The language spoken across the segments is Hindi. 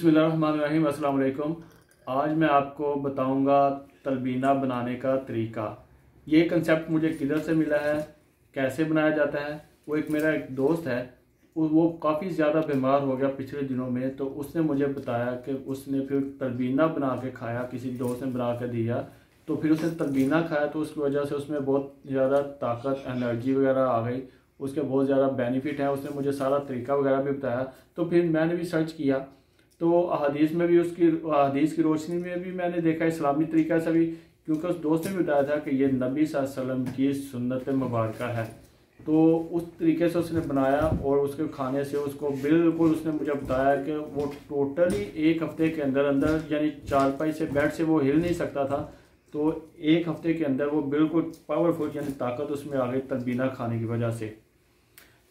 बिस्मिल्लाहिर्रहमानिर्रहीम, अस्सलाम वालेकुम। आज मैं आपको बताऊंगा तलबीना बनाने का तरीका। ये कंसेप्ट मुझे किधर से मिला है, कैसे बनाया जाता है। वो मेरा एक दोस्त है, वो काफ़ी ज़्यादा बीमार हो गया पिछले दिनों में, तो उसने मुझे बताया कि उसने फिर तलबीना बना के खाया, किसी दोस्त ने बना के दिया, तो फिर उसने तलबीना खाया तो उसकी वजह से उसमें बहुत ज़्यादा ताकत, एनर्जी वगैरह आ गई, उसके बहुत ज़्यादा बेनिफिट है। उसने मुझे सारा तरीका वगैरह भी बताया। तो फिर मैंने भी सर्च किया, तो अहादीस में भी अहादीस की रोशनी में भी मैंने देखा, इस्लामी तरीका से भी, क्योंकि उस दोस्त ने भी बताया था कि ये नबी सल्लल्लाहु अलैहि वसल्लम की सुन्नत मुबारक है। तो उस तरीके से उसने बनाया और उसके खाने से उसको बिल्कुल, उसने मुझे बताया कि वो टोटली एक हफ्ते के अंदर अंदर, यानी चारपाई से, बेड से वो हिल नहीं सकता था, तो एक हफ्ते के अंदर वो बिल्कुल पावरफुल, यानी ताकत उसमें आ गई तलबीना खाने की वजह से।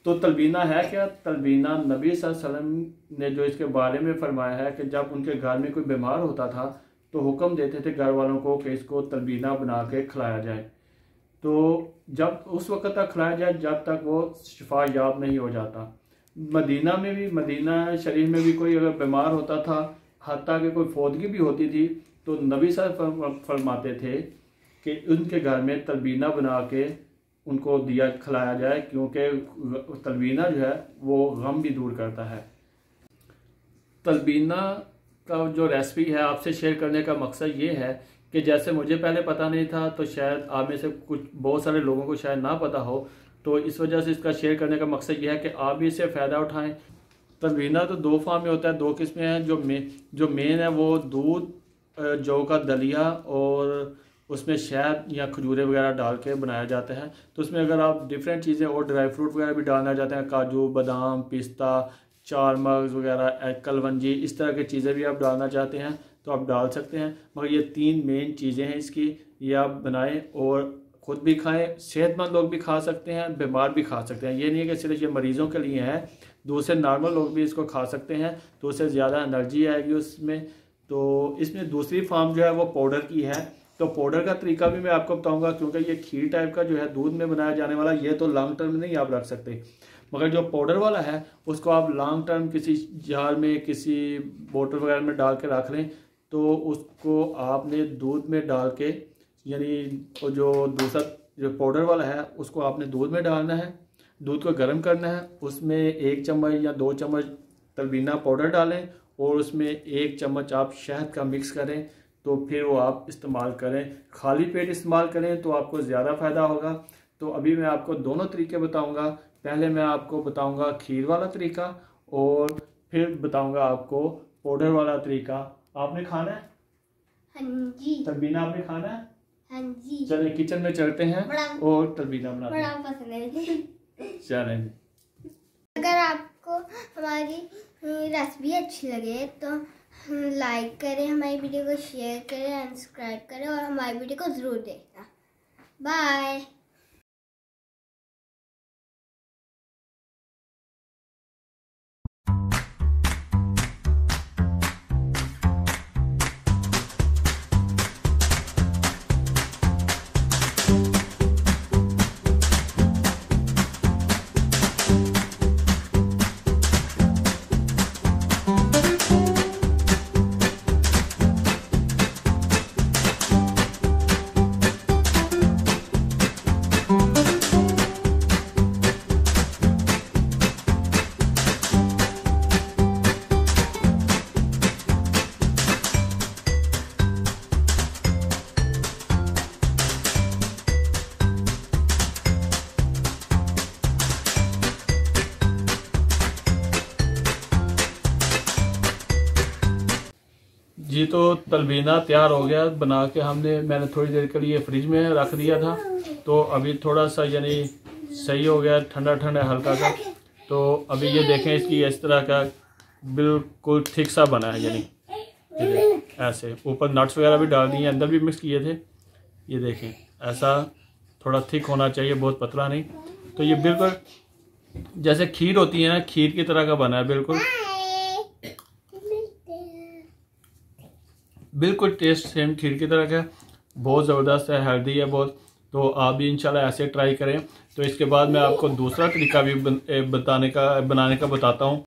तो तलबीना है क्या? तलबीना नबी सल्लल्लाहु अलैहि वसल्लम ने जो इसके बारे में फरमाया है कि जब उनके घर में कोई बीमार होता था तो हुक्म देते थे घर वालों को कि इसको तलबीना बना के खिलाया जाए। तो जब उस वक्त तक खिलाया जाए जब तक वो शिफा याब नहीं हो जाता। मदीना में भी, मदीना शरीफ में भी कोई अगर बीमार होता था, हत्ता कि कोई फौतगी भी होती थी, तो नबी सल्लल्लाहु फरमाते थे कि उनके घर में तलबीना बना के उनको दिया खिलाया जाए, क्योंकि तलबीना जो है वो गम भी दूर करता है। तलबीना का जो रेसिपी है आपसे शेयर करने का मकसद ये है कि जैसे मुझे पहले पता नहीं था, तो शायद आप में से बहुत सारे लोगों को शायद ना पता हो, तो इस वजह से इसका शेयर करने का मकसद ये है कि आप भी इससे फ़ायदा उठाएं। तलबीना तो दो फॉर्म में होता है, दो किस्में हैं। जो मेन है वो दूध, जौ का दलिया और उसमें शहद या खजूरें वगैरह डाल के बनाया जाता है। तो उसमें अगर आप डिफरेंट चीज़ें और ड्राई फ्रूट वगैरह भी डालना चाहते हैं, काजू, बादाम, पिस्ता, चार मगज़ वगैरह, कलवंजी, इस तरह की चीज़ें भी आप डालना चाहते हैं तो आप डाल सकते हैं। मगर ये तीन मेन चीज़ें हैं इसकी, ये आप बनाएं और ख़ुद भी खाएं। सेहतमंद लोग भी खा सकते हैं, बीमार भी खा सकते हैं। ये नहीं है कि सिर्फ ये मरीज़ों के लिए है, दूसरे नॉर्मल लोग भी इसको खा सकते हैं, तो उससे ज़्यादा एनर्जी आएगी उसमें। तो इसमें दूसरी फार्म जो है वो पाउडर की है। तो पाउडर का तरीका भी मैं आपको बताऊंगा, क्योंकि ये खीर टाइप का जो है दूध में बनाया जाने वाला, ये तो लॉन्ग टर्म में नहीं आप रख सकते। मगर जो पाउडर वाला है उसको आप लॉन्ग टर्म किसी जार में, किसी बोतल वगैरह में डाल के रख लें। तो उसको आपने दूध में डाल के, यानी जो दूसरा जो पाउडर वाला है उसको आपने दूध में डालना है, दूध को गर्म करना है, उसमें 1 चम्मच या 2 चम्मच तलबीना पाउडर डालें और उसमें 1 चम्मच आप शहद का मिक्स करें, तो फिर वो आप इस्तेमाल करें। खाली पेट इस्तेमाल करें तो आपको ज़्यादा फ़ायदा होगा। तो अभी मैं आपको दोनों तरीके बताऊंगा। पहले मैं आपको बताऊंगा खीर वाला तरीका और फिर बताऊंगा आपको पाउडर वाला तरीका। आपने खाना है? हाँ जी। तलबीना आपने खाना है? हाँ जी। चलिए किचन में चलते हैं और तलबीना बनाते हैं। चलें। अगर आपको हमारी रेसिपी अच्छी लगे तो लाइक करें, हमारी वीडियो को शेयर करें, सब्सक्राइब करें और हमारी वीडियो को ज़रूर देखना। बाय। जी, तो तलबीना तैयार हो गया बना के मैंने थोड़ी देर के लिए फ्रिज में रख दिया था। तो अभी थोड़ा सा यानी सही हो गया, ठंडा ठंडा हल्का सा। तो अभी ये देखें, इसकी इस तरह का बिल्कुल ठीक सा बना है, यानी ऐसे ऊपर नट्स वगैरह भी डाल दिए, अंदर भी मिक्स किए थे। ये देखें, ऐसा थोड़ा थिक होना चाहिए, बहुत पतला नहीं। तो ये बिल्कुल जैसे खीर होती है ना, खीर की तरह का बना है, बिल्कुल टेस्ट सेम खीर की तरह का। बहुत ज़बरदस्त है, हेल्दी है बहुत। तो आप भी इंशाल्लाह ऐसे ट्राई करें। तो इसके बाद मैं आपको दूसरा तरीका भी बनाने का बताता हूँ।